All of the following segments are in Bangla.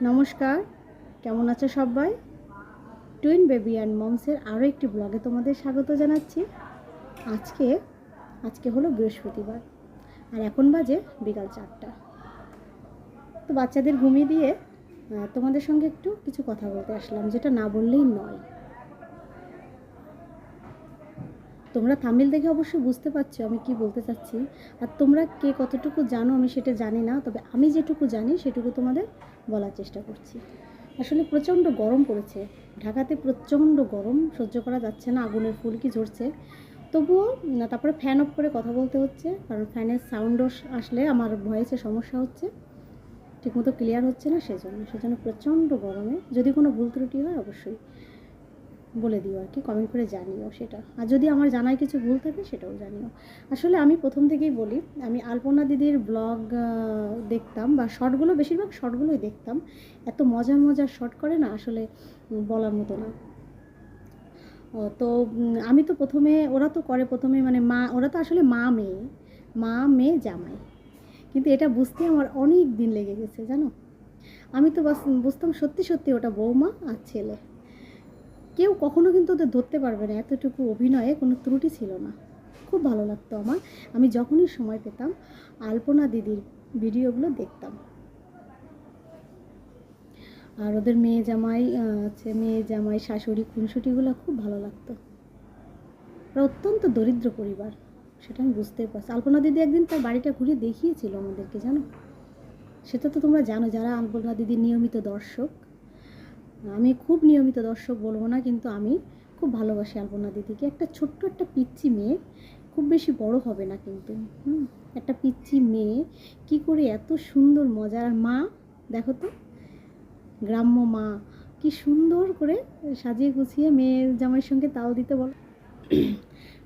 নমস্কার, কেমন আছো সবাই? টুইন বেবি অ্যান্ড মমসের আরও একটি ব্লগে তোমাদের স্বাগত জানাচ্ছি। আজকে আজকে হলো বৃহস্পতিবার, আর এখন বাজে বিকাল 4টা। তো বাচ্চাদের ঘুমিয়ে দিয়ে তোমাদের সঙ্গে একটু কিছু কথা বলতে আসলাম, যেটা না বললেই নয়। তোমরা থাম্বনেল দেখে অবশ্যই বুঝতে পারছো আমি কি বলতে চাচ্ছি, আর তোমরা কে কতটুকু জানো আমি সেটা জানি না, তবে আমি যেটুকু জানি সেটুকু তোমাদের বলার চেষ্টা করছি। আসলে প্রচণ্ড গরম পড়েছে ঢাকাতে, প্রচণ্ড গরম, সহ্য করা যাচ্ছে না, আগুনের ফুলকি ঝরছে। তবুও তারপরে ফ্যান অফ করে কথা বলতে হচ্ছে, কারণ ফ্যানের সাউন্ড আসলে আমার ভয়েসে সমস্যা হচ্ছে, ঠিকমতো ক্লিয়ার হচ্ছে না, সেজন্য প্রচণ্ড গরমে যদি কোনো ভুল ত্রুটি হয় অবশ্যই বলে দিও, আর কি কমেন্ট করে জানিও সেটা। আর যদি আমার জানায় কিছু ভুল থাকে সেটাও জানিও। আসলে আমি প্রথম থেকেই বলি, আমি আলপনা দিদির ব্লগ দেখতাম, বা শর্টগুলো, বেশিরভাগ শর্টগুলোই দেখতাম। এত মজার মজার শর্ট করে না, আসলে বলার মতো না। তো আমি তো প্রথমে, ওরা তো করে প্রথমে মানে ওরা তো আসলে মা মেয়ে জামাই, কিন্তু এটা বুঝতে আমার অনেক দিন লেগে গেছে জানো। আমি তো বুঝতাম সত্যি সত্যি ওটা বৌমা আর ছেলে। কেউ কখনো কিন্তু ওদের ধরতে পারবে না, এতটুকু অভিনয়ে কোনো ত্রুটি ছিল না। খুব ভালো লাগতো আমার, আমি যখনই সময় পেতাম আলপনা দিদির ভিডিওগুলো দেখতাম। আর ওদের মেয়ে জামাই শাশুড়ি খুনসুটিগুলো খুব ভালো লাগতো। ওরা অত্যন্ত দরিদ্র পরিবার, সেটা আমি বুঝতে পারছি। আলপনা দিদি একদিন তার বাড়িটা ঘুরে দেখিয়েছিল আমাদেরকে জানো, সেটা তো তোমরা জানো যারা আলপনা দিদির নিয়মিত দর্শক। আমি খুব নিয়মিত দর্শক বলবো না, কিন্তু আমি খুব ভালোবাসি আলপনা দিদিকে। একটা ছোট্ট একটা পিচ্চি মেয়ে, খুব বেশি বড় হবে না কিন্তু, একটা পিচ্চি মেয়ে কি করে এত সুন্দর মজার। আর মা, দেখো তো, গ্রাম্য মা কি সুন্দর করে সাজিয়ে গুছিয়ে মেয়ের জামাইয়ের সঙ্গে তাল দিতে বলো।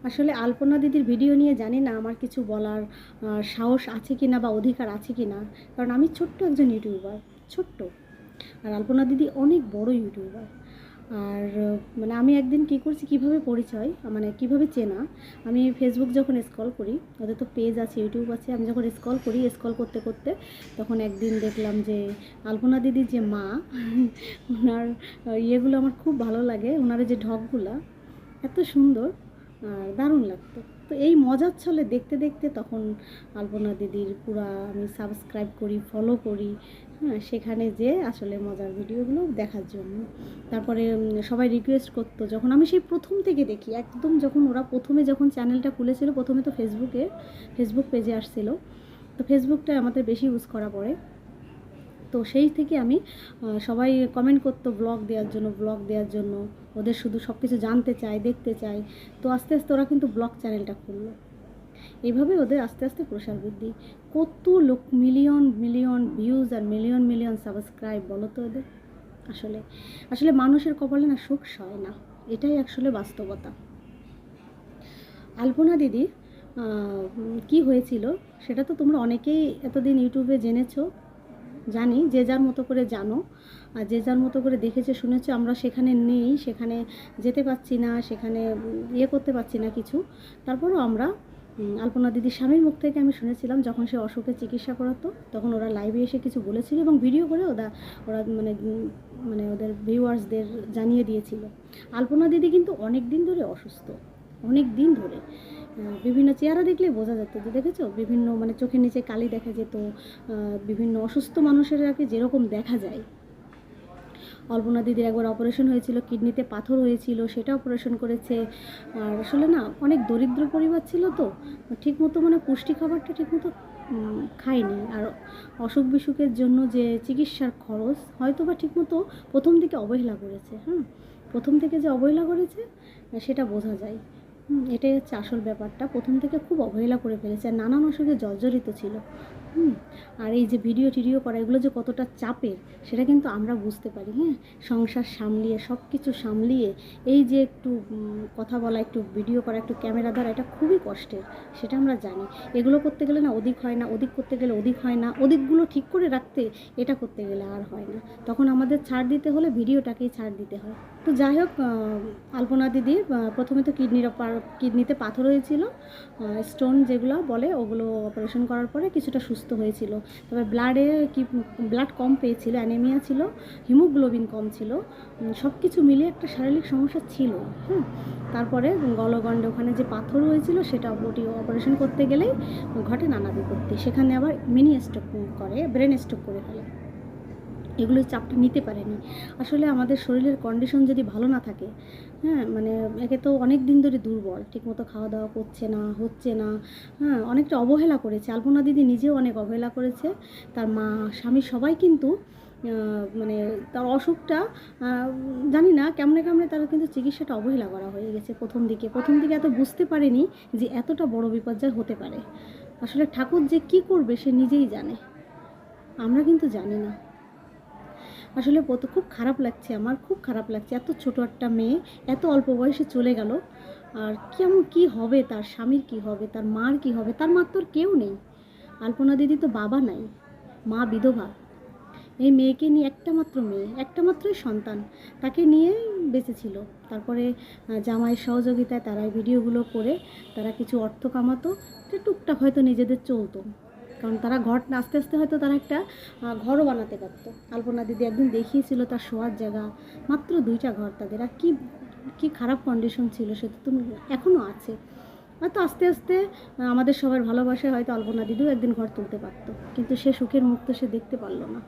আসলে আলপনা দিদির ভিডিও নিয়ে জানি না আমার কিছু বলার সাহস আছে কি না বা অধিকার আছে কি না, কারণ আমি ছোট্ট একজন ইউটিউবার, ছোট্ট। আর আলপনা দিদি অনেক বড় ইউটিউবার। আর মানে আমি একদিন কী করছি, কীভাবে পরিচয়, মানে কীভাবে চেনা, আমি ফেসবুক যখন স্ক্রল করি, ওদের তো পেজ আছে, ইউটিউব আছে, আমি যখন স্ক্রল করতে করতে তখন একদিন দেখলাম যে আলপনা দিদির যে মা, ওনার ইয়েগুলো আমার খুব ভালো লাগে, ওনার যে ঢকগুলা এত সুন্দর আর দারুণ লাগতো। তো এই মজার ছলে দেখতে দেখতে তখন আলপনা দিদির পুরা আমি সাবস্ক্রাইব করি, ফলো করি, হ্যাঁ, সেখানে যে আসলে মজার ভিডিওগুলো দেখার জন্য। তারপরে সবাই রিকোয়েস্ট করতো, যখন আমি সেই প্রথম থেকে দেখি, একদম যখন ওরা প্রথমে যখন চ্যানেলটা খুলেছিল, প্রথমে তো ফেসবুক পেজে আসছিল, তো ফেসবুকটা আমাদের বেশি ইউজ করা পড়ে। তো সেই থেকে আমি সবাই কমেন্ট করতো ব্লগ দেওয়ার জন্য, ওদের শুধু সব কিছু জানতে চাই, দেখতে চাই। তো আস্তে আস্তে ওরা কিন্তু ব্লগ চ্যানেলটা খুললো, এইভাবে ওদের আস্তে আস্তে প্রসার বৃদ্ধি। কত লোক, মিলিয়ন মিলিয়ন ভিউজ আর মিলিয়ন মিলিয়ন সাবস্ক্রাইব, বলো তো ওদের। আসলে আসলে মানুষের কপালে না সুখ সয় না, এটাই আসলে বাস্তবতা। আলপনা দিদি কি হয়েছিল সেটা তো তোমরা অনেকেই এতদিন ইউটিউবে জেনেছো, জানি, যে যার মতো করে জানো, আর যে যার মতো করে দেখেছে শুনেছে। আমরা সেখানে নেই, সেখানে যেতে পারছি না, সেখানে করতে পারছি না কিছু। তারপরও আমরা আলপনা দিদির স্বামীর মুখ থেকে আমি শুনেছিলাম, যখন সে অসুখের চিকিৎসা করাতো তখন ওরা লাইভে এসে কিছু বলেছিল এবং ভিডিও করে ওরা মানে ওদের ভিউয়ার্সদের জানিয়ে দিয়েছিল। আলপনা দিদি কিন্তু অনেক দিন ধরে অসুস্থ, অনেক দিন ধরে। বিভিন্ন চেহারা দেখলে বোঝা যেত, যে দেখেছো, বিভিন্ন মানে চোখের নিচে কালি দেখা যেত, বিভিন্ন অসুস্থ মানুষের আগে যেরকম দেখা যায়। অল্পনা দিদির একবার অপারেশন হয়েছিল, কিডনিতে পাথর হয়েছিল, সেটা অপারেশন করেছে। আর আসলে না, অনেক দরিদ্র পরিবার ছিল, তো ঠিকমতো মানে পুষ্টি খাবারটা ঠিকমতো খায়নি। আর অসুখ বিসুখের জন্য যে চিকিৎসার খরচ হয়তো বা ঠিকমতো প্রথম থেকে অবহেলা করেছে, প্রথম থেকে যে অবহেলা করেছে সেটা বোঝা যায়। এটাই হচ্ছে আসল ব্যাপারটা, প্রথম থেকে খুব অবহেলা করে ফেলেছে, আর নানান অসুখে জর্জরিত ছিল। আর এই যে ভিডিও করা, এগুলো যে কতটা চাপের সেটা কিন্তু আমরা বুঝতে পারি। সংসার সামলিয়ে, সব কিছু সামলিয়ে, এই যে একটু কথা বলা, একটু ভিডিও করা, একটু ক্যামেরা ধরা, এটা খুবই কষ্টের, সেটা আমরা জানি। এগুলো করতে গেলে না ওদিক হয় না, ওদিক করতে গেলে ওদিক হয় না, ওদিকগুলো ঠিক করে রাখতে এটা করতে গেলে আর হয় না, তখন আমাদের ছাড় দিতে হলে ভিডিওটাকেই ছাড় দিতে হয়। তো যাই হোক, আলপনা দিদির প্রথমে তো কিডনিতে পাথর হয়েছিল, স্টোন যেগুলো বলে, ওগুলো অপারেশন করার পরে কিছুটা সুস্থ অসুস্থ হয়েছিল, তবে ব্লাড কম পেয়েছিল, অ্যানিমিয়া ছিল, হিমোগ্লোবিন কম ছিল, সব কিছু মিলিয়ে একটা শারীরিক সমস্যা ছিল। হ্যাঁ, তারপরে গলগণ্ডে ওখানে যে পাথর হয়েছিল সেটা অপারেশন করতে গেলেই ঘটে নানা বিপত্তি, সেখানে আবার মিনি স্ট্রোক করে, ব্রেন স্ট্রোক করে ফেলে। এগুলো চাপটা নিতে পারেনি। আসলে আমাদের শরীরের কন্ডিশন যদি ভালো না থাকে, হ্যাঁ, মানে একে তো অনেক দিন ধরে দুর্বল, ঠিকমতো খাওয়া দাওয়া করছে না, হচ্ছে না, হ্যাঁ, অনেকটা অবহেলা করেছে। আলপনা দিদি নিজেও অনেক অবহেলা করেছে, তার মা, স্বামী সবাই কিন্তু মানে তার অসুখটা জানি না কেমনে কেমনে তার কিন্তু চিকিৎসাটা অবহেলা করা হয়ে গেছে প্রথম দিকে এত বুঝতে পারেনি যে এতটা বড় বিপর্যয় হতে পারে। আসলে ঠাকুর যে কী করবে সে নিজেই জানে, আমরা কিন্তু জানি না। আসলে খুব খারাপ লাগছে, আমার খুব খারাপ লাগছে, এত ছোট একটা মেয়ে এত অল্প বয়সে চলে গেল। আর কেমন কী হবে, তার স্বামীর কী হবে, তার মার কী হবে, তার মার তো আর কেউ নেই। আলপনা দিদি তো বাবা নাই, মা বিধবা। এই মেয়েকে নিয়ে একটা মাত্রই সন্তান, তাকে নিয়ে বেঁচে ছিল। তারপরে জামাইয়ের সহযোগিতায় তারা ভিডিওগুলো করে তারা কিছু অর্থ কামাতো, টুকটাক হয়তো নিজেদের চলতো, কারণ তারা ঘর আস্তে আস্তে হয়তো তারা একটা ঘরও বানাতে পারতো। আলপনা দিদি একদিন দেখিয়েছিল তার শোয়ার জায়গা, মাত্র 2টা ঘর তাদের, আর কি খারাপ কন্ডিশন ছিল সেটা তো এখনও আছে। হয়তো আস্তে আস্তে আমাদের সবার ভালোবাসায় হয়তো আলপনা দিদিও একদিন ঘর তুলতে পারতো, কিন্তু সে সুখের মুখ তো সে দেখতে পারলো না।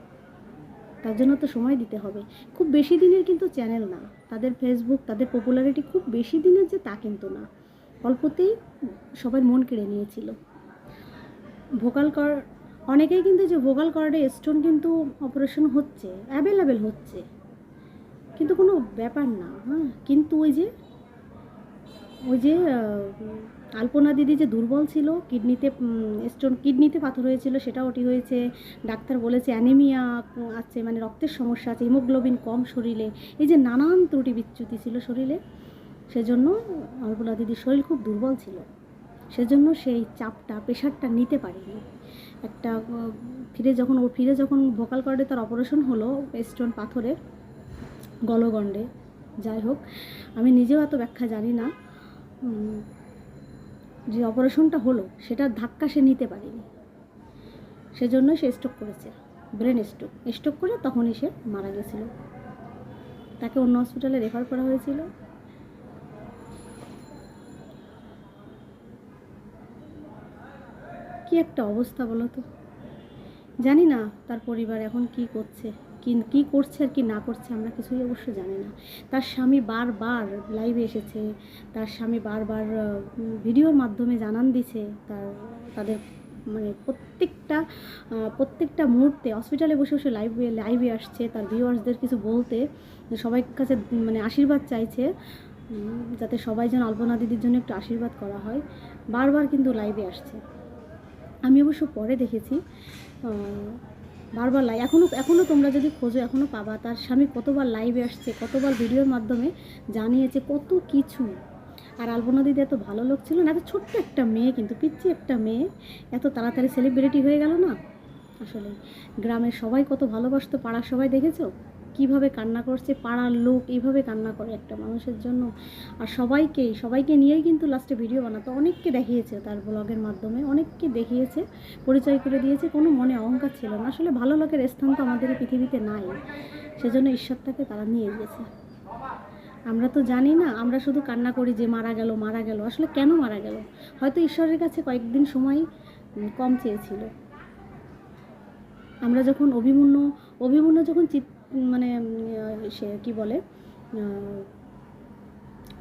তার জন্য তো সময় দিতে হবে। খুব বেশি দিনের কিন্তু চ্যানেল না তাদের, ফেসবুক, তাদের পপুলারিটি খুব বেশি দিনের যে তা কিন্তু না, অল্পতেই সবার মন কেড়ে নিয়েছিল। ভোকাল কর্ড, অনেকেই কিন্তু যে ভোকাল কর্ডে স্টোন কিন্তু অপারেশন হচ্ছে, অ্যাভেলেবেল হচ্ছে, কিন্তু কোনো ব্যাপার না। হ্যাঁ, কিন্তু ওই যে আলপনা দিদি যে দুর্বল ছিল, কিডনিতে পাথর হয়েছিল, সেটা ওটি হয়েছে, ডাক্তার বলেছে অ্যানিমিয়া আছে, মানে রক্তের সমস্যা আছে, হিমোগ্লোবিন কম শরীরে, এই যে নানান ত্রুটি বিচ্যুতি ছিল শরীরে, সেজন্য আলপনা দিদির শরীর খুব দুর্বল ছিল, সেজন্য সেই চাপটা, প্রেশারটা নিতে পারেনি। একটা ফিরে যখন ভোকাল কর্ডে তার অপারেশন হলো, স্টোন পাথরের গলগণ্ডে, যাই হোক, আমি নিজেও এত ব্যাখ্যা জানি না, যে অপারেশনটা হলো সেটার ধাক্কা সে নিতে পারেনি, সেজন্য সে স্ট্রোক করেছে, ব্রেন স্ট্রোক করে তখনই সে মারা গেছিল। তাকে অন্য হসপিটালে রেফার করা হয়েছিল। কি একটা অবস্থা বলো তো। জানি না তার পরিবার এখন কি করছে আর কি না করছে, আমরা কিছুই অবশ্য জানি না। তার স্বামী বারবার লাইভে এসেছে, তার স্বামী বারবার ভিডিওর মাধ্যমে জানান দিছে তাদের মানে প্রত্যেকটা মুহূর্তে হসপিটালে বসে বসে লাইভে আসছে তার ভিউয়ার্সদের কিছু বলতে, সবাই কাছে মানে আশীর্বাদ চাইছে, যাতে সবাই যেন আলপনা দিদির জন্য একটু আশীর্বাদ করা হয়, বারবার কিন্তু লাইভে আসছে। আমি অবশ্য পরে দেখেছি বারবার এখনও তোমরা যদি খোঁজো এখনও পাবা, তার স্বামী কতবার লাইভে আসছে, কতবার ভিডিওর মাধ্যমে জানিয়েছে কত কিছু। আর আলপনা দিদি এত ভালো লোক ছিল না, এত ছোট্ট একটা মেয়ে, কিন্তু পিচ্ছি একটা মেয়ে এত তাড়াতাড়ি সেলিব্রিটি হয়ে গেল না। আসলে গ্রামের সবাই কত ভালোবাসতো, পাড়ার সবাই দেখেছো কীভাবে কান্না করছে, পাড়ার লোক এইভাবে কান্না করে একটা মানুষের জন্য। আর সবাইকে নিয়েই কিন্তু লাস্টে ভিডিও বানাতো, অনেককে দেখিয়েছে তার ব্লগের মাধ্যমে, অনেককে দেখিয়েছে, পরিচয় করে দিয়েছে, কোনো মনে অহংকার ছিল না। আসলে ভালো লোকের স্থান তো আমাদের এই পৃথিবীতে নাই, সেজন্য ঈশ্বর তাকে তারা নিয়ে গেছে। আমরা তো জানি না, আমরা শুধু কান্না করি যে মারা গেল। আসলে কেন মারা গেল? হয়তো ঈশ্বরের কাছে কয়েকদিন সময় কম চেয়েছিল। আমরা যখন অভিমন্যু যখন মানে সে কি বলে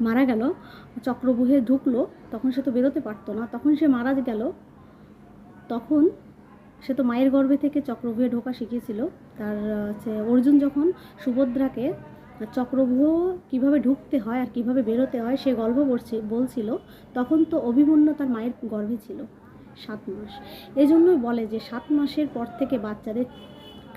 মারা গেল, চক্রব্যূহে ঢুকলো, তখন সে তো বেরোতে পারতো না, তখন সে মারা গেল, তখন সে তো মায়ের গর্ভে থেকে চক্রব্যূহে ঢোকা শিখেছিল। তার অর্জুন যখন সুভদ্রাকে চক্রব্যূহ কীভাবে ঢুকতে হয় আর কীভাবে বেরোতে হয় সে গল্প বলছিল, তখন তো অভিমন্যু তার মায়ের গর্ভে ছিল 7 মাস। এই জন্যই বলে যে 7 মাসের পর থেকে বাচ্চাদের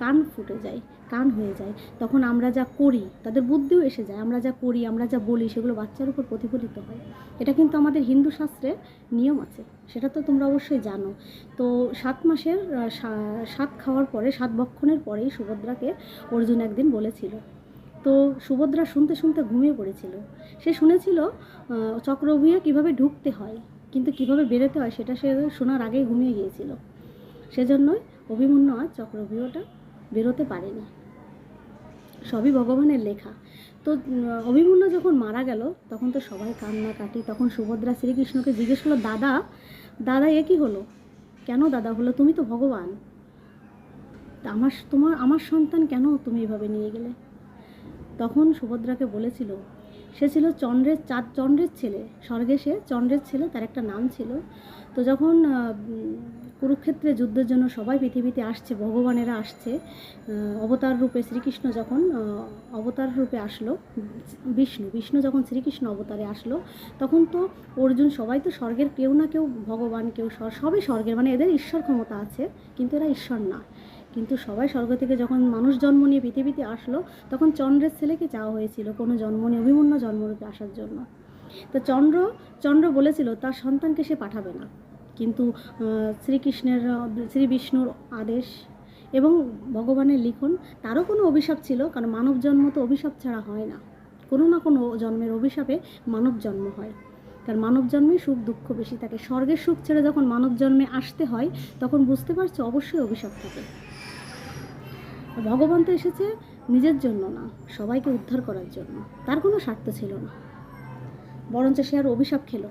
কান ফুটে যায়, কান হয়ে যায়, তখন আমরা যা করি তাদের বুদ্ধিও এসে যায়, আমরা যা করি, আমরা যা বলি সেগুলো বাচ্চার উপর প্রতিফলিত হয়। এটা কিন্তু আমাদের হিন্দু শাস্ত্রে নিয়ম আছে, সেটা তো তোমরা অবশ্যই জানো। তো 7 মাসের 7 খাওয়ার পরে, 7 ভক্ষণের পরেই সুভদ্রাকে অর্জুন একদিন বলেছিল। তো সুভদ্রা শুনতে শুনতে ঘুমিয়ে পড়েছিল। সে শুনেছিল চক্রব্যূহে কীভাবে ঢুকতে হয়, কিন্তু কীভাবে বেরোতে হয় সেটা সে শোনার আগেই ঘুমিয়ে গিয়েছিল। সেজন্যই অভিমন্যু আর চক্রব্যূহটা বেরোতে পারেনি। সবই ভগবানের লেখা। তো অভিমন্যু যখন মারা গেল তখন তো সবাই কান্নাকাটি। তখন সুভদ্রা শ্রীকৃষ্ণকে জিজ্ঞেস করলো, দাদা দাদা এ কী হলো, কেন দাদা হলো, তুমি তো ভগবান, তা আমার সন্তান কেন তুমি এভাবে নিয়ে গেলে? তখন সুভদ্রাকে বলেছিল, সে ছিল চন্দ্রের ছেলে, স্বর্গে সে চন্দ্রের ছেলে, তার একটা নাম ছিল। তো যখন কুরুক্ষেত্রে যুদ্ধের জন্য সবাই পৃথিবীতে আসছে, ভগবানেরা আসছে, অবতার রূপে শ্রীকৃষ্ণ যখন অবতার রূপে আসলো, বিষ্ণু যখন শ্রীকৃষ্ণ অবতারে আসলো, তখন তো অর্জুন সবাই তো স্বর্গের, কেউ না কেউ ভগবান, কেউ সবই স্বর্গের, মানে এদের ঈশ্বর ক্ষমতা আছে, কিন্তু এরা ঈশ্বর না। কিন্তু সবাই স্বর্গ থেকে যখন মানুষ জন্ম নিয়ে পৃথিবীতে আসলো, তখন চন্দ্রের ছেলেকে চাওয়া হয়েছিল কোনো জন্ম নিয়ে অভিমন্যু জন্মরূপে আসার জন্য। তো চন্দ্র বলেছিল তার সন্তানকে সে পাঠাবে না, কিন্তু শ্রী বিষ্ণুর আদেশ এবং ভগবানের লিখন, তারও কোনো অভিশাপ ছিল, কারণ মানব জন্ম তো অভিশাপ ছাড়া হয় না, কোনো না কোনো জন্মের অভিশাপে মানব জন্ম হয়, কারণ মানব জন্মে সুখ দুঃখ বেশি থাকে। স্বর্গের সুখ ছেড়ে যখন মানব জন্মে আসতে হয় তখন বুঝতে পারছো অবশ্যই অভিশাপ থাকে। ভগবান তো এসেছে নিজের জন্য না, সবাইকে উদ্ধার করার জন্য, তার কোনো স্বার্থ ছিল না, বরঞ্চ সে আর অভিশাপ খেলো,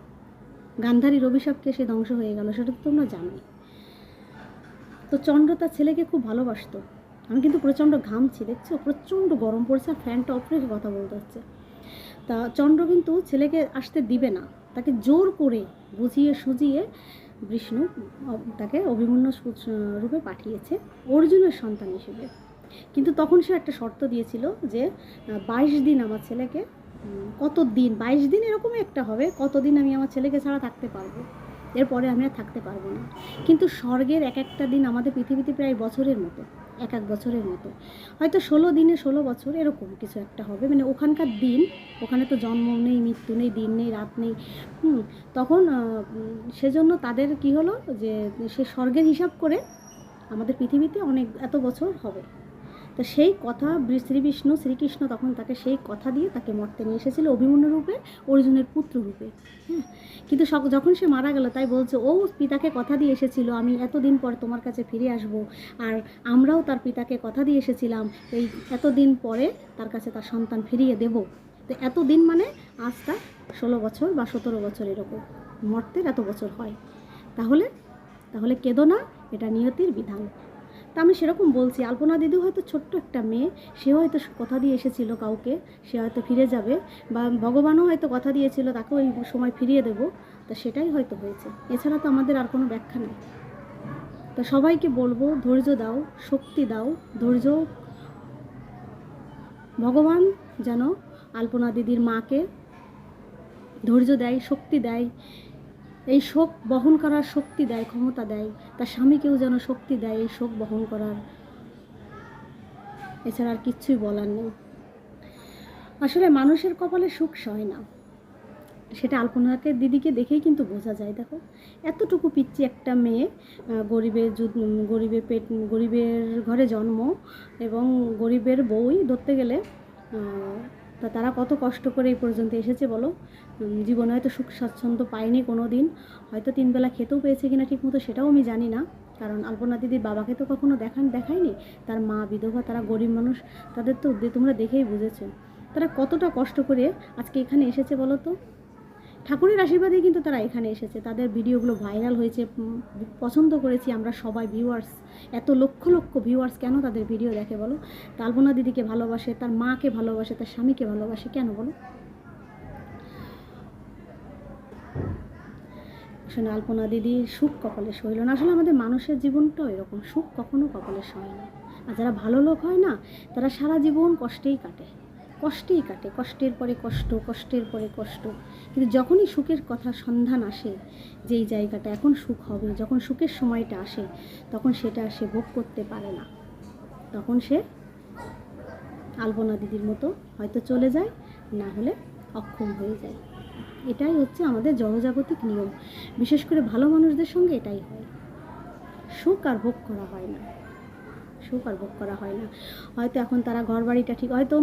গান্ধারীর অভিশাপকে সে ধ্বংস হয়ে গেল, সেটা তো তোমরা জানোই। তো চন্দ্র তার ছেলেকে খুব ভালোবাসতো। আমি কিন্তু প্রচণ্ড ঘামছি, দেখছো প্রচণ্ড গরম পড়ছে, আর ফ্যানটা অফ রেখে কথা বলতে হচ্ছে। তা চন্দ্র কিন্তু ছেলেকে আসতে দিবে না, তাকে জোর করে বুঝিয়ে সুজিয়ে বিষ্ণু তাকে অভিমন্যু রূপে পাঠিয়েছে অর্জুনের সন্তান হিসেবে। কিন্তু তখন সে একটা শর্ত দিয়েছিল যে 22 দিন আমার ছেলেকে, কত দিন, 22 দিন এরকমই একটা হবে, কতদিন আমি আমার ছেলেকে ছাড়া থাকতে পারবো, এরপরে আমি আর থাকতে পারবো না। কিন্তু স্বর্গের এক একটা দিন আমাদের পৃথিবীতে প্রায় বছরের মতো, এক বছরের মতো, হয়তো 16 দিনে 16 বছর এরকম কিছু একটা হবে, মানে ওখানকার দিন, ওখানে তো জন্ম নেই, মৃত্যু নেই, দিন নেই, রাত নেই। তখন সেজন্য তাদের কি হলো যে সে স্বর্গের হিসাব করে আমাদের পৃথিবীতে অনেক এত বছর হবে। তো সেই কথা শ্রীকৃষ্ণ তখন তাকে সেই কথা দিয়ে তাকে মর্তে নিয়ে এসেছিল অভিমন্যু রূপে, অর্জুনের পুত্র রূপে। কিন্তু যখন সে মারা গেল, তাই বলছে ও পিতাকে কথা দিয়ে এসেছিল আমি এতদিন পর তোমার কাছে ফিরে আসব, আর আমরাও তার পিতাকে কথা দিয়ে এসেছিলাম এই এতদিন পরে তার কাছে তার সন্তান ফিরিয়ে দেব। তো এতদিন মানে আজ তার 16 বছর বা 17 বছর এরকম, মর্তের এত বছর হয়। তাহলে কেঁদো না, এটা নিয়তির বিধান। তা আমি সেরকম বলছি, আলপনা দিদি হয়তো ছোট্ট একটা মেয়ে, সে হয়তো কথা দিয়ে এসেছিল কাউকে, সে হয়তো ফিরে যাবে, বা ভগবানও হয়তো কথা দিয়েছিল তাকেও এই সময় ফিরিয়ে দেব, তা সেটাই হয়তো হয়েছে, এছাড়া তো আমাদের আর কোনো ব্যাখ্যা নেই। তা সবাইকে বলবো, ধৈর্য দাও, শক্তি দাও, ধৈর্য। ভগবান যেন আলপনা দিদির মাকে ধৈর্য দেয়, শক্তি দেয়, এই শোক বহন করার শক্তি দেয়, ক্ষমতা দেয়, তার স্বামীকেও যেন শক্তি দেয় এই শোক বহন করার, এছাড়া আর কিচ্ছুই বলার নেই। আসলে মানুষের কপালে সুখ সয় না, সেটা আলপনাকে দিদিকে দেখেই কিন্তু বোঝা যায়। দেখো এতটুকু পিচ্চি একটা মেয়ে, গরিবের ঘরে জন্ম, এবং গরিবের বউই ধরতে গেলে, তা তারা কত কষ্ট করে এই পর্যন্ত এসেছে বলো। জীবনে হয়তো সুখ স্বাচ্ছন্দ্য পায়নি কোনো দিন, হয়তো 3 বেলা খেতেও পেয়েছে কিনা ঠিক মতো সেটাও আমি জানি না, কারণ আলপনা দিদির বাবাকে তো কখনো দেখায়নি, তার মা বিধবা, তারা গরিব মানুষ, তাদের তো তোমরা দেখেই বুঝেছো তারা কতটা কষ্ট করে আজকে এখানে এসেছে বলো তো। ঠাকুরের আশীর্বাদেই কিন্তু তারা এখানে এসেছে, তাদের ভিডিওগুলো ভাইরাল হয়েছে, পছন্দ করেছি আমরা সবাই, ভিউয়ার্স, এত লক্ষ লক্ষ ভিউয়ার্স কেন তাদের ভিডিও দেখে বলো? আলপনা দিদিকে ভালোবাসে, তার মাকে ভালোবাসে, তার স্বামীকে ভালোবাসে, কেন বলো? আসলে আলপনা দিদির সুখ কপালে সইল না। আসলে আমাদের মানুষের জীবনটাও এরকম, সুখ কখনো কপালে সয় না। আর যারা ভালো লোক হয় না, তারা সারা জীবন কষ্টেই কাটে, কষ্টের পরে কষ্ট, কষ্টের পরে কষ্ট। কিন্তু যখনই সুখের কথা সন্ধান আসে, যেই জায়গাটা এখন সুখ হবে, যখন সুখের সময়টা আসে, তখন সেটা সে ভোগ করতে পারে না, তখন সে আলপনা দিদির মতো হয়তো চলে যায়, না হলে অক্ষম হয়ে যায়। এটাই হচ্ছে আমাদের জড়জাগতিক নিয়ম, বিশেষ করে ভালো মানুষদের সঙ্গে এটাই হয়, সুখ আর ভোগ করা হয় না, সুখ আর ভোগ করা হয় না। হয়তো এখন তারা ঘর বাড়িটা ঠিক, হয়তো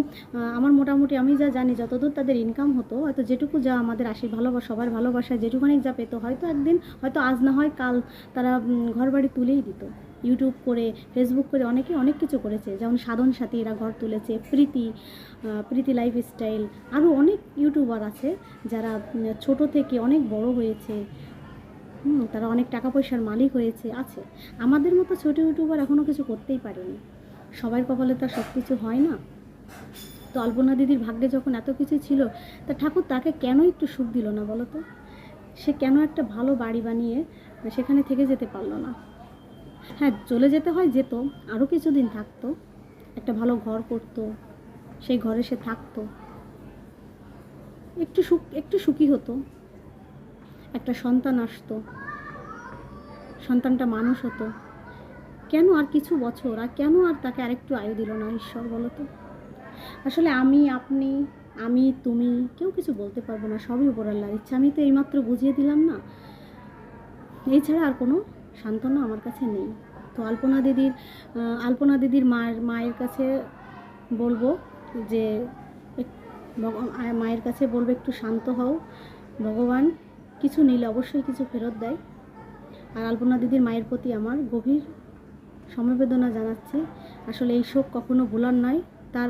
আমার মোটামুটি আমি যা জানি যতদূর তাদের ইনকাম হতো, হয়তো যেটুকু যা আমাদের ভালোবাসা, সবার ভালোবাসা যেটুকুখানি যা পেতো, হয়তো একদিন, হয়তো আজ না হয় কাল তারা ঘর বাড়ি তুলেই দিত। ইউটিউব করে, ফেসবুক করে অনেকে অনেক কিছু করেছে, যেমন সাধন সাথী এরা ঘর তুলেছে, প্রীতি লাইফস্টাইল, আরও অনেক ইউটিউবার আছে যারা ছোট থেকে অনেক বড় হয়েছে, তারা অনেক টাকা পয়সার মালিক হয়েছে আছে। আমাদের মতো ছোটো ইউটিউবার এখনও কিছু করতেই পারেনি। সবার কপালে তো সব কিছু হয় না। তো আলপনা দিদির ভাগ্যে যখন এত কিছু ছিল, তা ঠাকুর তাকে কেন একটু সুখ দিল না বলো তো? সে কেন একটা ভালো বাড়ি বানিয়ে সেখানে থেকে যেতে পারলো না? হ্যাঁ, চলে যেতে হয়, যেত, আরও কিছুদিন থাকতো, একটা ভালো ঘর করতো, সেই ঘরে সে থাকতো, একটু সুখী হতো, একটা সন্তান আসতো, সন্তানটা মানুষ হতো। কেন আর কিছু বছর, আর কেন আর তাকে আরেকটু আয়ু দিল না ঈশ্বর বলো তো? আসলে আমি, আপনি, তুমি কেউ কিছু বলতে পারবো না, সবই উপরওয়ালার ইচ্ছা। আমি তো এইমাত্র বুঝিয়ে দিলাম না, এছাড়া আর কোনো সান্ত্বনা আমার কাছে নেই। তো আলপনা দিদির মায়ের কাছে বলবো যে মায়ের কাছে বলবো একটু শান্ত হও, ভগবান কিছু নিলে অবশ্যই কিছু ফেরত দেয়। আর আলপনা দিদির মায়ের প্রতি আমার গভীর সমবেদনা জানাচ্ছি। আসলে এই শোক কখনো ভোলার নয়। তার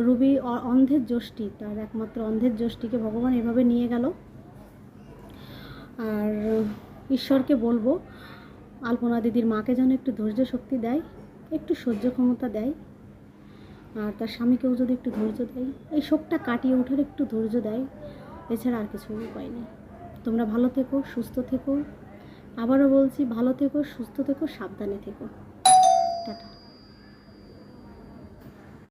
রুবি অন্ধের যষ্টি, তার একমাত্র অন্ধের যষ্টিকে ভগবান এভাবে নিয়ে গেল। আর ঈশ্বরকে বলবো আলপনা দিদির মাকে যেন একটু ধৈর্য শক্তি দেয়, একটু সহ্য ক্ষমতা দেয়, আর তার স্বামীকেও যদি একটু ধৈর্য দেয়, এই শোকটা কাটিয়ে ওঠার একটু ধৈর্য দেয়, এছাড়া আর কিছু উপায় নেই। তোমরা ভালো থেকো, সুস্থ থেকো, আবারও বলছি ভালো থেকো, সুস্থ থেকো, সাবধানে থেকো।